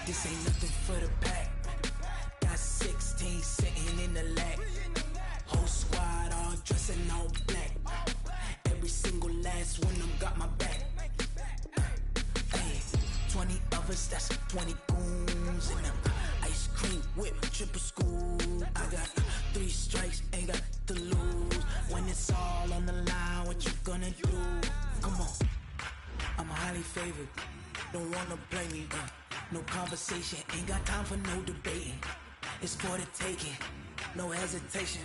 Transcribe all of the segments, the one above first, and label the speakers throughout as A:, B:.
A: This ain't nothing for the pack. Got 16 sitting in the lap. Whole squad all dressing all black. Every single last one of them got my back. Hey, 20 of us, that's 20 goons in them. Ice cream whip, triple scoop. I got 3 strikes, ain't got to lose. When it's all on the line, what you gonna do? Come on, I'm highly favored. Don't wanna play me, no conversation. Ain't got time for no debating. It's for the taking, no hesitation.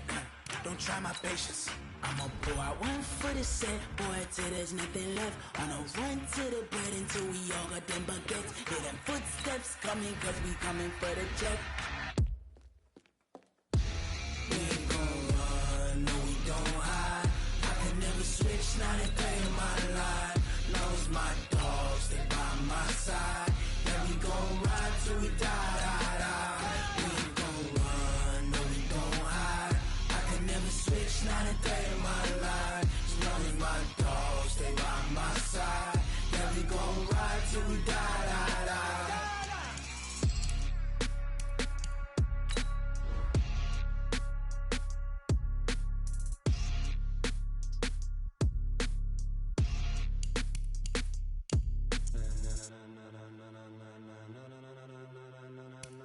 A: Don't try my patience. I'ma pour out one for the set, boy, till there's nothing left. On a run to the bread until we all got them baguettes. Hear them footsteps coming, cause we coming for the check. We ain't gon' run, no we don't hide. I can never switch, not a day in my life. Lost my dogs, stay by my side. Yeah, we gon' ride till we die, die, die. We ain't gon' run, no we don't hide. I can never switch, not a day in my life. As long as my dogs stay by my side. Yeah, we gon' ride till we die, die, die.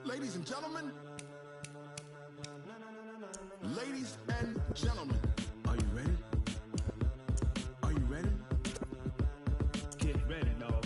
B: Ladies and gentlemen, ladies and gentlemen, are you ready? Are you ready? Get ready, dog.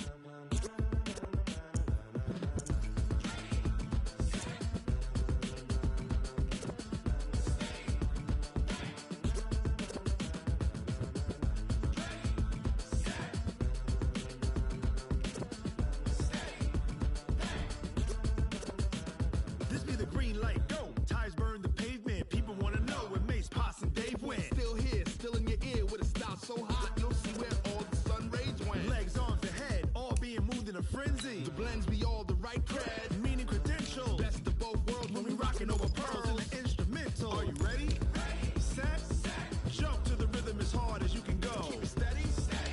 B: This be the green light, go. Tires burn the pavement. People wanna know where Mace, Pops, and Dave went. Still here, still in your ear with a style so hot, you'll see where all the sun rays went. Legs on the head, all being moved in a frenzy. The blends be all the right cred, meaning credentials. Best of both worlds when we rockin' over pearls in the instrumental. Are you ready? Set, jump to the rhythm as hard as you can go. Keep it steady,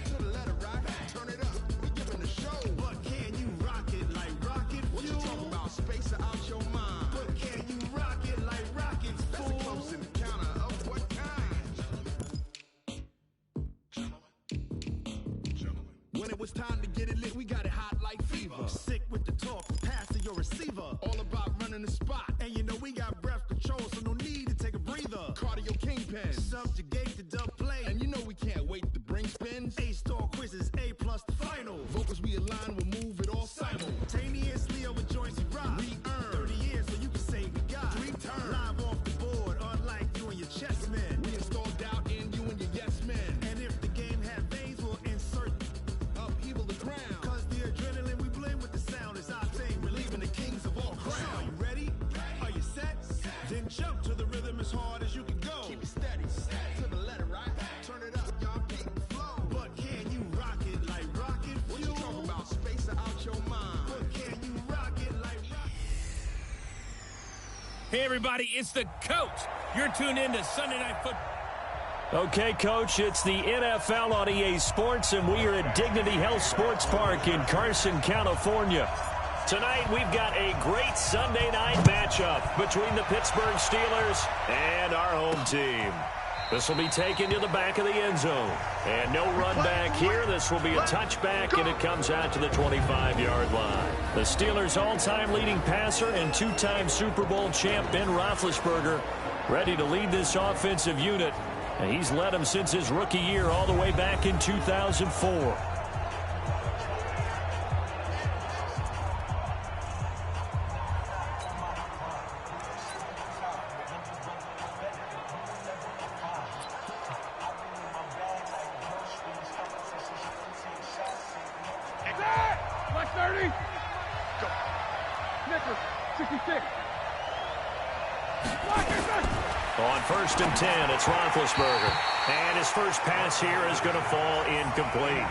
B: to the letter right. Turn it up, we giving a show. But can you rock it like rocket fuel? What you talking about? Space out your mind. But can you rock it like rockets, fool? That's a close encounter of what kind? When it was time to get it lit, we got it hot like fever. Sick with the talk, pass to your receiver. All about running the spot. And you know we got breath control, so no need to take a breather. Cardio kingpin, subjugate the dub play. And you know we can't wait to bring spins. A-star quizzes, A+ the final. Vocals we align, we'll move it all simultaneously over joints we rock. We earn 30 years so you can say we got 3 turns. Live off the board, unlike you and your chess men. We install doubt in you and your yes men. And if the game had veins, we'll insert upheaval the crown. Cause the adrenaline we blend with the sound is our thing. We're leaving the kings of all crowns. So are you ready? Are you set? Then jump to the rhythm as hard as you can go. Keep it steady, to the letter right. Turn it up, y'all beat the flow. But can you rock it like rocket fuel? What you talking about? Space out your mind. But can you rock it like rocket?
C: Hey, everybody, it's the coach. You're tuned in to Sunday Night Football.
D: Okay, Coach, it's the NFL on EA Sports, and we are at Dignity Health Sports Park in Carson, California. Tonight, we've got a great Sunday night matchup between the Pittsburgh Steelers and our home team. This will be taken to the back of the end zone. And no run back here. This will be a touchback, and it comes out to the 25-yard line. The Steelers' all-time leading passer and 2-time Super Bowl champ Ben Roethlisberger ready to lead this offensive unit. And he's led them since his rookie year all the way back in 2004.
E: Black 30. Go. Snickers, 66.
D: On 1st and 10, it's Roethlisberger. And his first pass here is going to fall incomplete.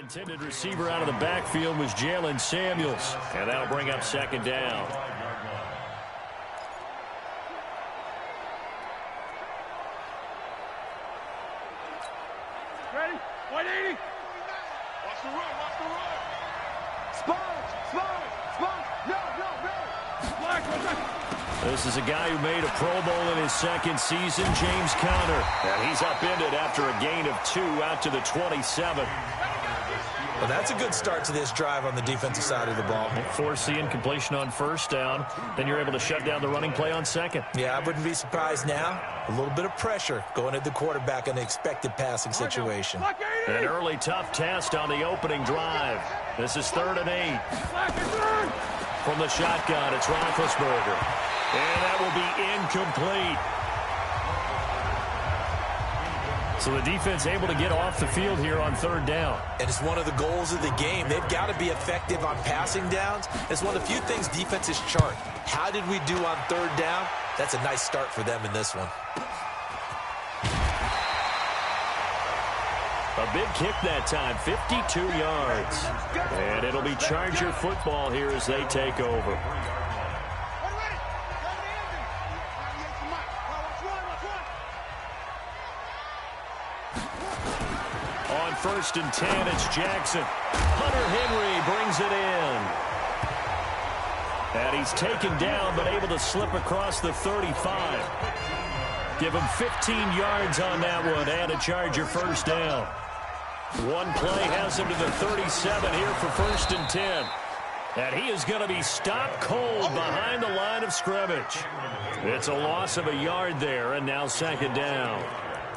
D: Intended receiver out of the backfield was Jalen Samuels. And that'll bring up second down.
E: Ready? 180. Watch the run. Watch the run. Sponge. No.
D: This is a guy who made a Pro Bowl in his second season, James Conner. And he's upended after a gain of 2 out to the 27.
F: Well, that's a good start to this drive on the defensive side of the ball.
D: Force the incompletion on first down. Then you're able to shut down the running play on second.
F: Yeah, I wouldn't be surprised now. A little bit of pressure going at the quarterback in the expected passing situation.
D: An early tough test on the opening drive. This is 3rd and 8. From the shotgun, it's Roethlisberger. And that will be incomplete. So the defense able to get off the field here on 3rd down.
F: And it's one of the goals of the game. They've got to be effective on passing downs. It's one of the few things defenses chart. How did we do on 3rd down? That's a nice start for them in this one.
D: A big kick that time, 52 yards. And it'll be Charger football here as they take over. On 1st and 10, it's Jackson. Hunter Henry brings it in. And he's taken down, but able to slip across the 35. Give him 15 yards on that one, and a Charger first down. One play has him to the 37 here for 1st and 10. And he is going to be stopped cold behind the line of scrimmage. It's a loss of a yard there, and now 2nd down.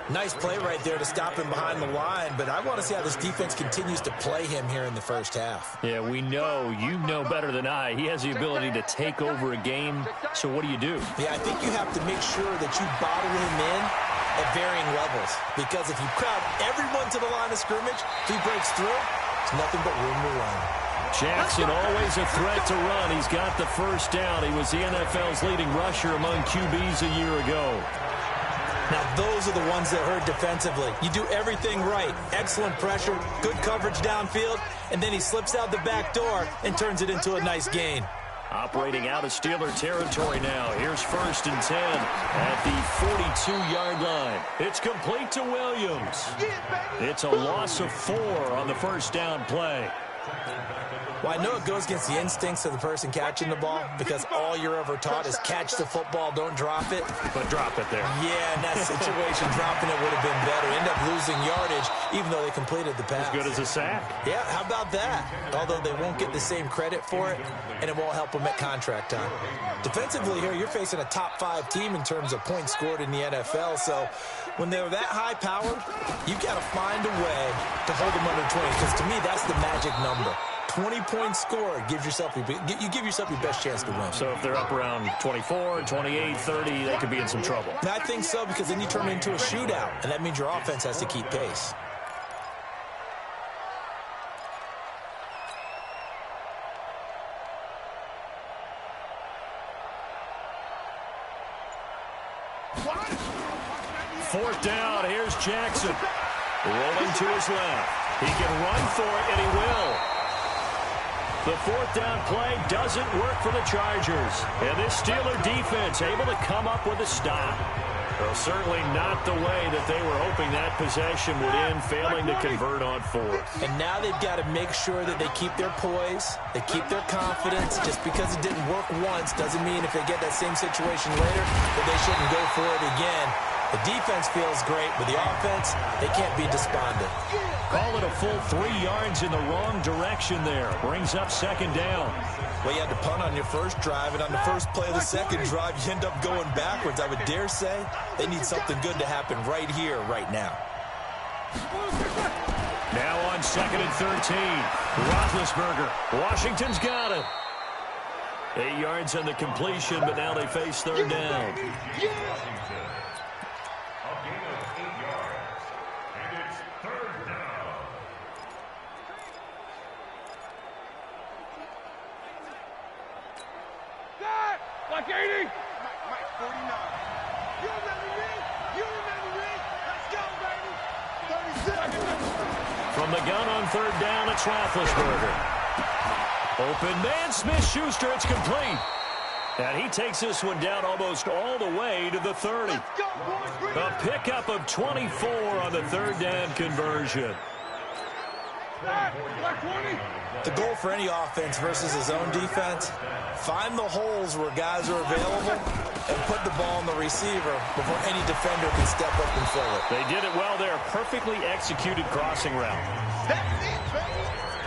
F: Nice play right there to stop him behind the line, but I want to see how this defense continues to play him here in the first half.
D: Yeah, we know. You know better than I. He has the ability to take over a game, so what do you do?
F: Yeah, I think you have to make sure that you bottle him in at varying levels, because if you crowd everyone to the line of scrimmage, if he breaks through, there's nothing but room to run.
D: Jackson always a threat to run. He's got the first down. He was the NFL's leading rusher among QBs a year ago.
F: Now, those are the ones that hurt defensively. You do everything right. Excellent pressure, good coverage downfield, and then he slips out the back door and turns it into a nice gain.
D: Operating out of Steeler territory now. Here's 1st and 10 at the 42-yard line. It's complete to Williams. It's a loss of 4 on the first down play.
F: Well, I know it goes against the instincts of the person catching the ball, because all you're ever taught is catch the football, don't drop it.
D: But drop it there.
F: Yeah, in that situation, dropping it would have been better. End up losing yardage, even though they completed the pass.
D: As good as a sack.
F: Yeah, how about that? Although they won't get the same credit for it, and it won't help them at contract time. Defensively here, you're facing a top 5 team in terms of points scored in the NFL, so when they're that high-powered, you've got to find a way to hold them under 20, because to me, that's the magic number. 20 points scored gives yourself you give yourself your best chance to win.
D: So if they're up around 24, 28, 30, they could be in some trouble.
F: And I think so, because then you turn it into a shootout, and that means your offense has to keep pace.
D: Fourth down, here's Jackson. Rolling to his left. He can run for it, and he will. The 4th down play doesn't work for the Chargers. And this Steeler defense able to come up with a stop. Well, certainly not the way that they were hoping that possession would end, failing to convert on 4th.
F: And now they've got to make sure that they keep their poise, they keep their confidence. Just because it didn't work once doesn't mean if they get that same situation later that they shouldn't go for it again. The defense feels great, but the offense, they can't be despondent.
D: Call it a full 3 yards in the wrong direction there. Brings up 2nd down.
F: Well, you had to punt on your first drive, and on the first play of the second drive, you end up going backwards. I would dare say they need something good to happen right here, right now.
D: Now on 2nd and 13. Roethlisberger. Washington's got it. 8 yards on the completion, but now they face 3rd down.
E: Like 80. Mike 49. You remember me? You remember me? Let's go, baby. 36.
D: From the the gun on third down. It's Roethlisberger. Open man, Smith-Schuster. It's complete. And he takes this one down almost all the way to the 30. A pickup of 24 on the third down conversion.
F: The goal for any offense versus his own defense, find the holes where guys are available and put the ball on the receiver before any defender can step up and fill it.
D: They did it well there. Perfectly executed crossing route.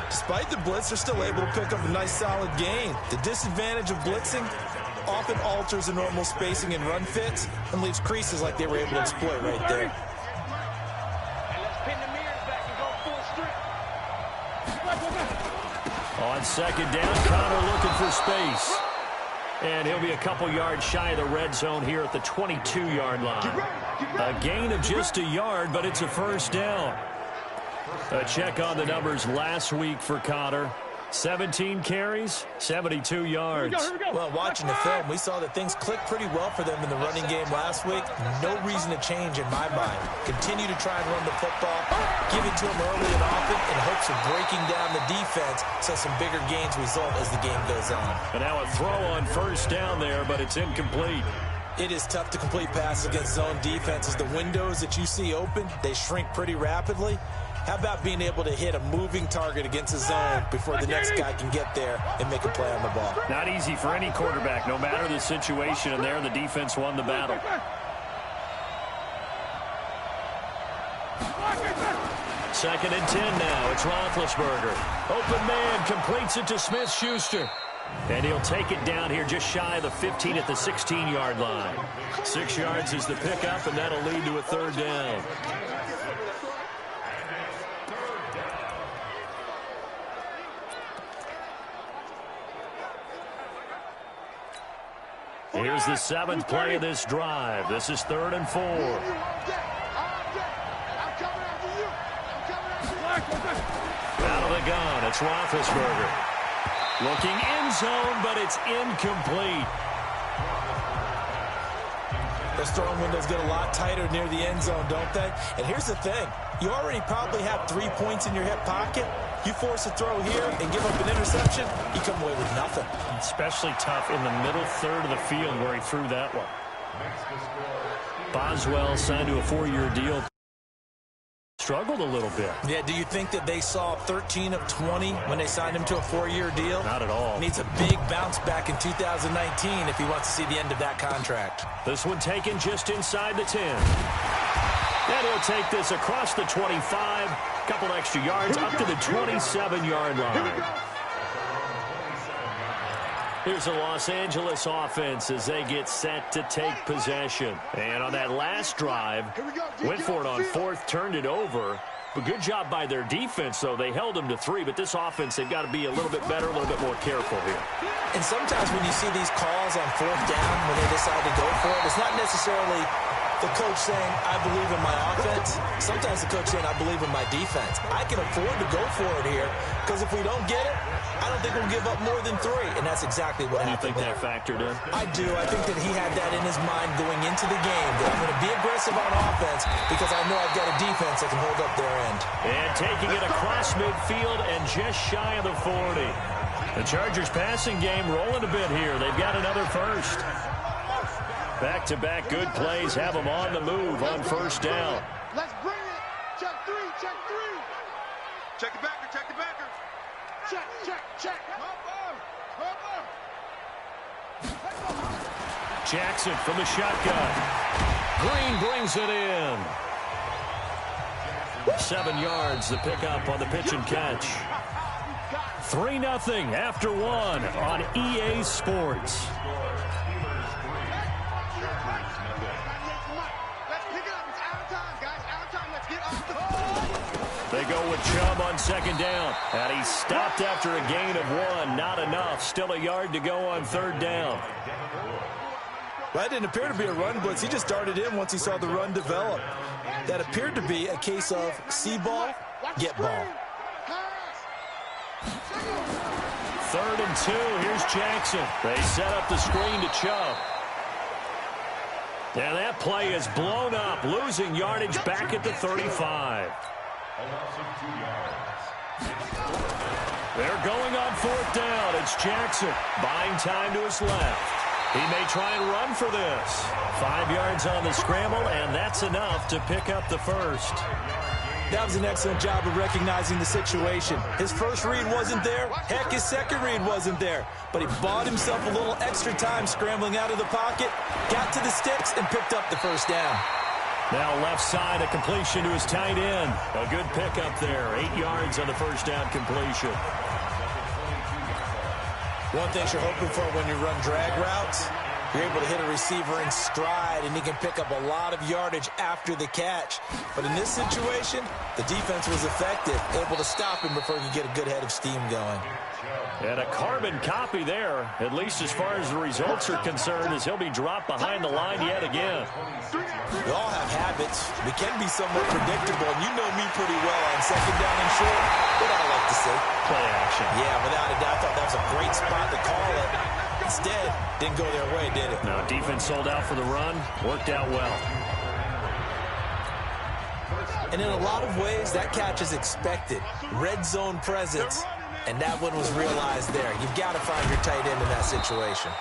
F: Despite the blitz, they're still able to pick up a nice solid gain. The disadvantage of blitzing often alters the normal spacing and run fits and leaves creases like they were able to exploit right there.
D: On second down, Connor looking for space. And he'll be a couple yards shy of the red zone here at the 22-yard line. A gain of just a yard, but it's a first down. A check on the numbers last week for Connor. 17 carries, 72 yards.
F: Well, watching the film, we saw that things clicked pretty well for them in the running game last week. No reason to change in my mind. Continue to try and run the football, give it to them early and often in hopes of breaking down the defense so some bigger gains result as the game goes on.
D: And now a throw on first down there, but it's incomplete.
F: It is tough to complete passes against zone defenses. The windows that you see open, they shrink pretty rapidly. How about being able to hit a moving target against a zone before the next guy can get there and make a play on the ball?
D: Not easy for any quarterback, no matter the situation, and there the defense won the battle. Second and 10 now. It's Roethlisberger. Open man completes it to Smith-Schuster. And he'll take it down here just shy of the 15 at the 16-yard line. 6 yards is the pickup, and that'll lead to a third down. Here's the 7th play of this drive. This is 3rd and 4. Out of the gun, it's Roethlisberger. Looking end zone, but it's incomplete.
F: Those throwing windows get a lot tighter near the end zone, don't they? And here's the thing. You already probably have 3 points in your hip pocket. You force a throw here and give up an interception, you come away with nothing.
D: Especially tough in the middle third of the field where he threw that one. Boswell signed to a 4-year deal. Struggled a little bit.
F: Yeah, do you think that they saw 13 of 20 when they signed him to a 4-year deal?
D: Not at all.
F: Needs a big bounce back in 2019 if he wants to see the end of that contract.
D: This one taken just inside the 10. And he'll take this across the 25, couple extra yards up to the 27-yard line. Here's the Los Angeles offense as they get set to take possession. And on that last drive, went for it on 4th, turned it over. But good job by their defense, though. They held them to 3, but this offense, they've got to be a little bit better, a little bit more careful here.
F: And sometimes when you see these calls on 4th down, when they decide to go for it, it's not necessarily the coach saying, I believe in my offense. Sometimes the coach saying, I believe in my defense. I can afford to go for it here because if we don't get it, I don't think we'll give up more than 3. And that's exactly what happened.
D: You think that factored in?
F: I do. I think that he had that in his mind going into the game, that I'm going to be aggressive on offense because I know I've got a defense that can hold up their end. And
D: taking it across midfield and just shy of the 40. The Chargers passing game rolling a bit here. They've got another first. Back-to-back good plays have them on the move on first down.
E: Let's bring it. Check 3, check 3. Check the backer, check the backer. Check, check, check.
D: Jackson from the shotgun. Green brings it in. 7 yards, the pickup on the pitch and catch. 3-0 after 1 on EA Sports. They go with Chubb on second down. And he stopped after a gain of 1. Not enough. Still a yard to go on third down.
F: That didn't appear to be a run blitz. He just darted in once he saw the run develop. That appeared to be a case of see ball, get ball.
D: 3rd and 2. Here's Jackson. They set up the screen to Chubb. And that play is blown up, losing yardage back at the 35. They're going on 4th down. It's Jackson buying time to his left. He may try and run for this. 5 yards on the scramble, and that's enough to pick up the first.
F: That was an excellent job of recognizing the situation. His first read wasn't there. Heck, his second read wasn't there. But he bought himself a little extra time scrambling out of the pocket, got to the sticks, and picked up the first down.
D: Now left side, a completion to his tight end. A good pickup there. 8 yards on the first down completion.
F: One thing you're hoping for when you run drag routes, you're able to hit a receiver in stride, and he can pick up a lot of yardage after the catch. But in this situation, the defense was effective, able to stop him before he could get a good head of steam going.
D: And a carbon copy there, at least as far as the results are concerned, as he'll be dropped behind the line yet again.
F: We all have habits. We can be somewhat predictable, and you know me pretty well on second down and short. What I like to say.
D: Play action.
F: Yeah, without a doubt, I thought that was a great spot to call it. Instead, didn't go their way, did it?
D: No, defense sold out for the run. Worked out well.
F: And in a lot of ways, that catch is expected. Red zone presence. And that one was realized there. You've got to find your tight end in that situation.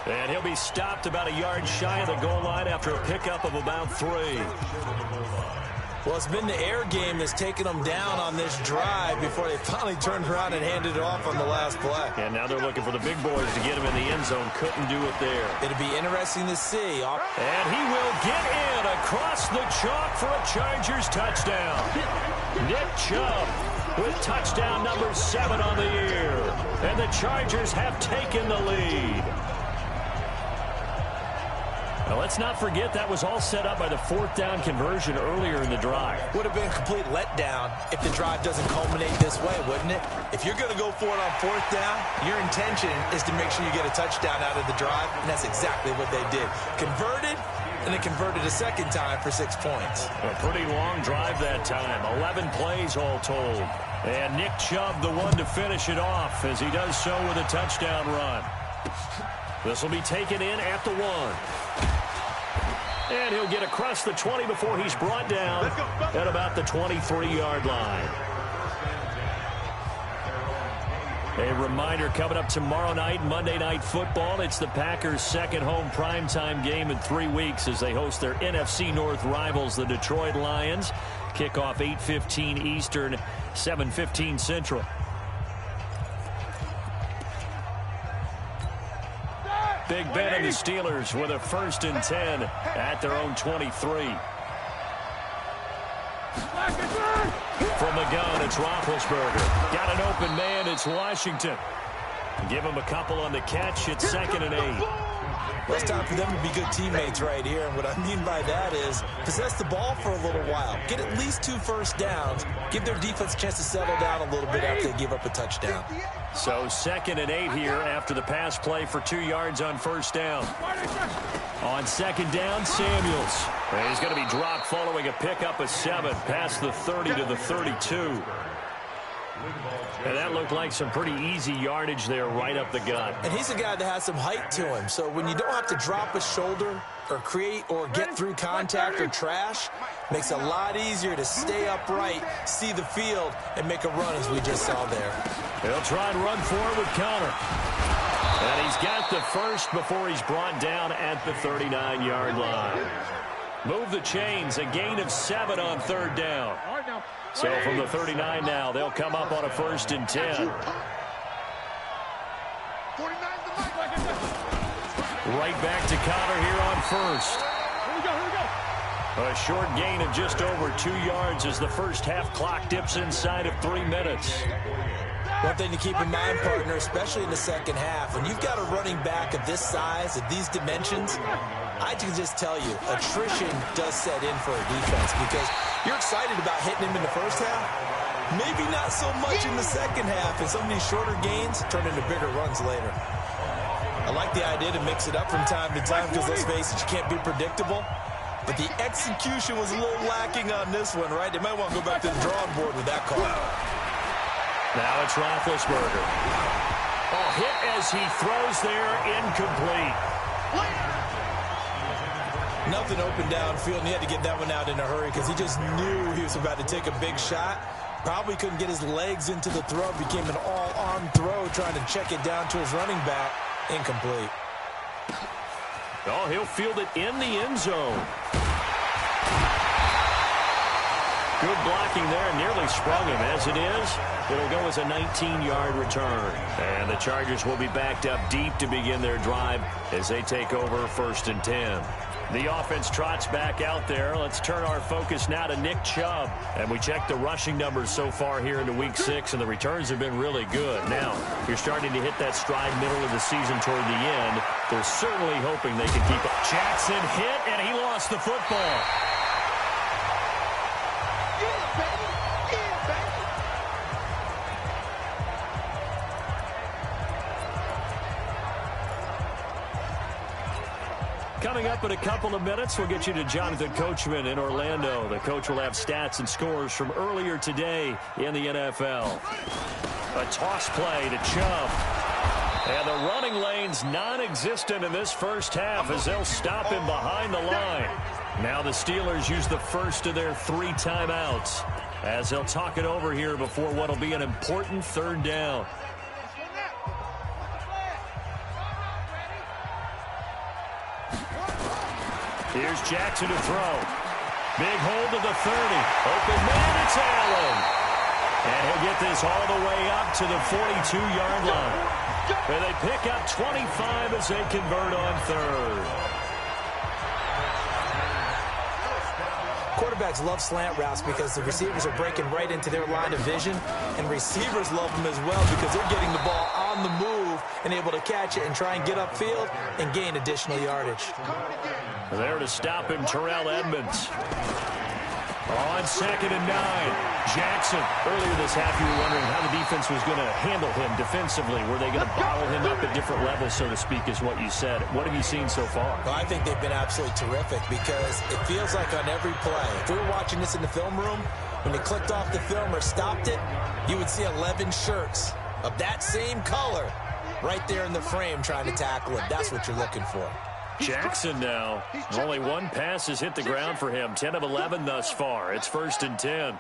D: And he'll be stopped about a yard shy of the goal line after a pickup of about 3.
F: Well, it's been the air game that's taken them down on this drive before they finally turned around and handed it off on the last play.
D: And now they're looking for the big boys to get him in the end zone. Couldn't do it there.
F: It'll be interesting to see.
D: And he will get in across the chalk for a Chargers touchdown. Nick Chubb with touchdown number 7 on the year. And the Chargers have taken the lead. Now, let's not forget that was all set up by the 4th down conversion earlier in the drive.
F: Would have been a complete letdown if the drive doesn't culminate this way, wouldn't it? If you're going to go for it on 4th down, your intention is to make sure you get a touchdown out of the drive, and that's exactly what they did. Converted, and then converted a second time for 6 points.
D: A pretty long drive that time. 11 plays all told. And Nick Chubb, the one to finish it off, as he does so with a touchdown run. This will be taken in at the 1. And he'll get across the 20 before he's brought down at about the 23-yard line. A reminder, coming up tomorrow night, Monday Night Football. It's the Packers' second home primetime game in 3 weeks as they host their NFC North rivals, the Detroit Lions. Kickoff 8:15 Eastern, 7:15 Central. Big Ben and the Steelers with a 1st and 10 at their own 23. From the gun, it's Roethlisberger. Got an open man, it's Washington. Give him a couple on the catch, it's 2nd and 8.
F: Well, it's time for them to be good teammates right here. And what I mean by that is possess the ball for a little while. Get at least 2 first downs. Give their defense a chance to settle down a little bit after they give up a touchdown.
D: So 2nd and 8 here after the pass play for 2 yards on 1st down. On 2nd down, Samuels. And he's going to be dropped following a pickup of 7 past the 30 to the 32. And that looked like some pretty easy yardage there right up the gut.
F: And he's a guy that has some height to him. So when you don't have to drop a shoulder or create or get through contact or trash, makes it a lot easier to stay upright, see the field, and make a run as we just saw there.
D: He'll try and run forward with Connor. And he's got the first before he's brought down at the 39-yard line. Move the chains, a gain of 7 on 3rd down. So from the 39 now, they'll come up on a 1st and 10. Right back to Connor here on 1st. A short gain of just over 2 yards as the first half clock dips inside of 3 minutes.
F: One thing to keep in mind, partner, especially in the second half, when you've got a running back of this size, of these dimensions, I can just tell you, attrition does set in for a defense because you're excited about hitting him in the first half. Maybe not so much in the second half, and some of these shorter gains turn into bigger runs later. I like the idea to mix it up from time to time because, let's face it, you can't be predictable. But the execution was a little lacking on this one, right? They might want to go back to the drawing board with that call.
D: Now it's Roethlisberger. Oh, hit as he throws there, incomplete.
F: Nothing open downfield, and he had to get that one out in a hurry because he just knew he was about to take a big shot. Probably couldn't get his legs into the throw. Became an all-arm throw trying to check it down to his running back. Incomplete.
D: Oh, he'll field it in the end zone. Good blocking there, nearly sprung him. As it is, it'll go as a 19-yard return. And the Chargers will be backed up deep to begin their drive as they take over 1st and 10. The offense trots back out there. Let's turn our focus now to Nick Chubb. And we check the rushing numbers so far here into Week 6, and the returns have been really good. Now, you're starting to hit that stride middle of the season toward the end. They're certainly hoping they can keep it. Jackson hit, and he lost the football. Coming up in a couple of minutes, we'll get you to Jonathan Coachman in Orlando. The coach will have stats and scores from earlier today in the NFL. A toss play to Chubb. And the running lane's non-existent in this first half as they'll stop him behind the line. Now the Steelers use the first of their 3 timeouts as they'll talk it over here before what will be an important 3rd down. Here's Jackson to throw. Big hold to the 30. Open man, it's Allen. And he'll get this all the way up to the 42-yard line. And they pick up 25 as they convert on 3rd.
F: Quarterbacks love slant routes because the receivers are breaking right into their line of vision, and receivers love them as well because they're getting the ball on the move and able to catch it and try and get upfield and gain additional yardage.
D: There to stop him, Terrell Edmonds. On 2nd and 9, Jackson. Earlier this half, you were wondering how the defense was going to handle him defensively. Were they going to bottle him up at different levels, so to speak, is what you said. What have you seen so far?
F: Well, I think they've been absolutely terrific because it feels like on every play, if we were watching this in the film room, when they clicked off the film or stopped it, you would see 11 shirts of that same color right there in the frame trying to tackle him. That's what you're looking for.
D: Jackson now. Only 1 pass has hit the ground for him. 10 of 11 thus far. It's 1st and 10.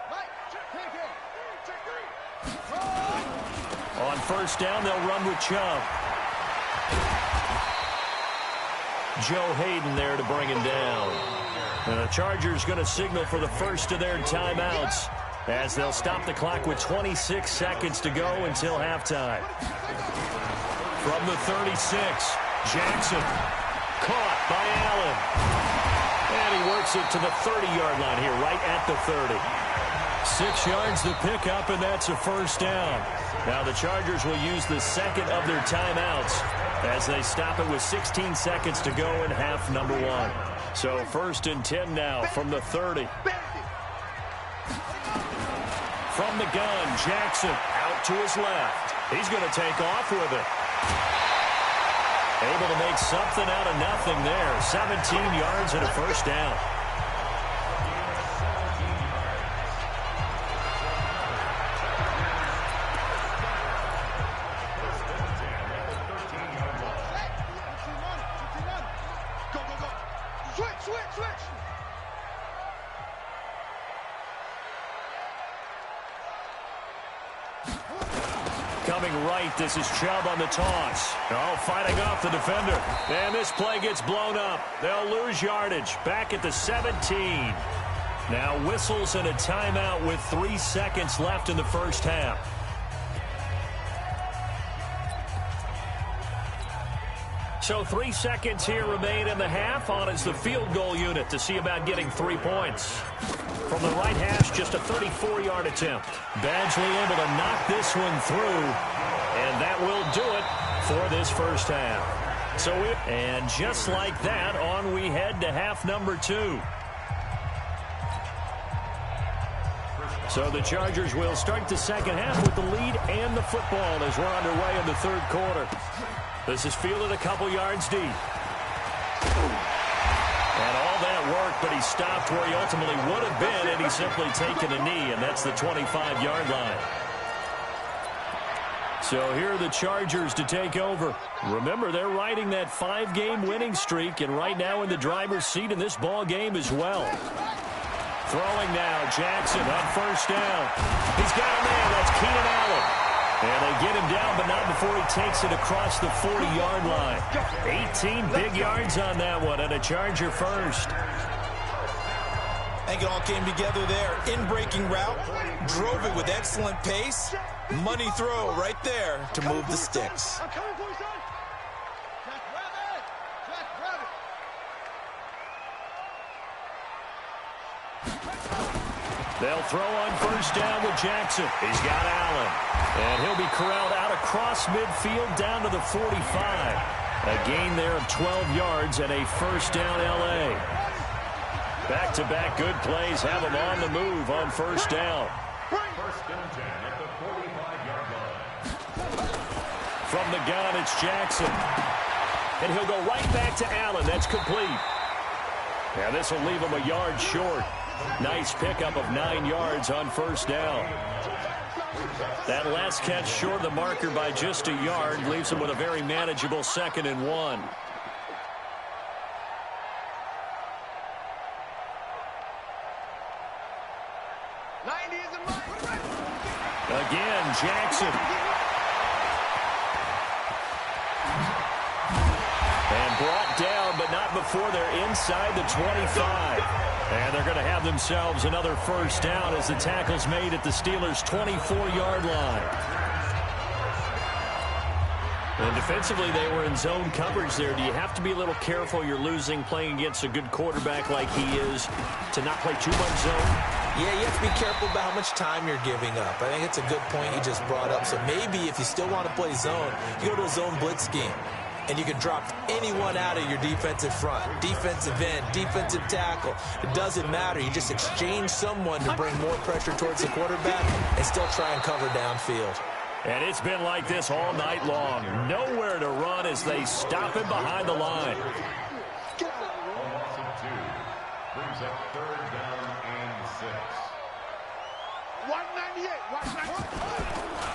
D: On 1st down, they'll run with Chubb. Joe Hayden there to bring him down. And the Chargers going to signal for the first of their timeouts as they'll stop the clock with 26 seconds to go until halftime. From the 36, Jackson. Caught by Allen. And he works it to the 30-yard line here, right at the 30. 6 yards to pick up, and that's a 1st down. Now the Chargers will use the 2nd of their timeouts as they stop it with 16 seconds to go in half number 1. So 1st and 10 now from the 30. From the gun, Jackson out to his left. He's going to take off with it. Able to make something out of nothing there. 17 yards and a 1st down.
E: Go, go, go. Switch.
D: Coming right, this is Chubb on the toss. Oh, fighting off the defender. And this play gets blown up. They'll lose yardage. Back at the 17. Now whistles and a timeout with 3 seconds left in the first half. So 3 seconds here remain in the half. On is the field goal unit to see about getting 3 points. From the right hash, just a 34-yard attempt. Badgley able to knock this one through, and that will do it for this first half. And just like that, on we head to half number 2. So the Chargers will start the second half with the lead and the football as we're underway in the 3rd quarter. This is fielded a couple yards deep. And all that work, but he stopped where he ultimately would have been, and he's simply taken a knee, and that's the 25-yard line. So here are the Chargers to take over. Remember, they're riding that 5-game winning streak, and right now in the driver's seat in this ball game as well. Throwing now, Jackson on first down. He's got a man. That's Keenan Allen. And they get him down, but not before he takes it across the 40-yard line. 18 big yards on that one, and a Charger first.
F: I think it all came together there. In-breaking route, drove it with excellent pace. Money throw right there to move the sticks.
E: I'm coming for you, son. Jack Rabbit. Jack Rabbit.
D: They'll throw on first down with Jackson. He's got Allen. And he'll be corralled out across midfield down to the 45. A gain there of 12 yards and a first down L.A. Back-to-back good plays have him on the move on first down.
B: First and 10 at the 45-yard line.
D: From the gun, it's Jackson. And he'll go right back to Allen. That's complete. And this will leave him a yard short. Nice pickup of 9 yards on first down. That last catch short of the marker by just a yard leaves him with a very manageable 2nd and 1. Again, Jackson. And brought down, but not before they're inside the 25. And they're going to have themselves another first down as the tackle's made at the Steelers' 24-yard line. And defensively, they were in zone coverage there. Do you have to be a little careful? You're losing playing against a good quarterback like he is to not play too much zone?
F: Yeah, you have to be careful about how much time you're giving up. I think it's a good point you just brought up. So maybe if you still want to play zone, you go to a zone blitz scheme. And you can drop anyone out of your defensive front, defensive end, defensive tackle. It doesn't matter. You just exchange someone to bring more pressure towards the quarterback and still try and cover downfield.
D: And it's been like this all night long. Nowhere to run as they stop him behind the line.
B: A loss of 2 brings up 3rd down and 6.
E: 198. 198.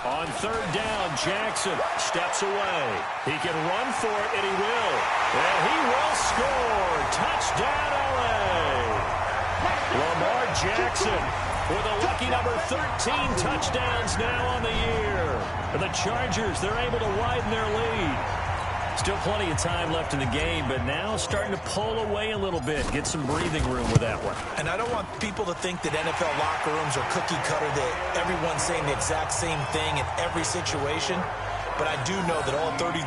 D: On 3rd down, Jackson steps away. He can run for it, and he will. And he will score. Touchdown, L.A. Lamar Jackson with a lucky number 13 touchdowns now on the year. And the Chargers, they're able to widen their lead. Still plenty of time left in the game, but now starting to pull away a little bit. Get some breathing room with that one.
F: And I don't want people to think that NFL locker rooms are cookie cutter, that everyone's saying the exact same thing in every situation. But I do know that all 32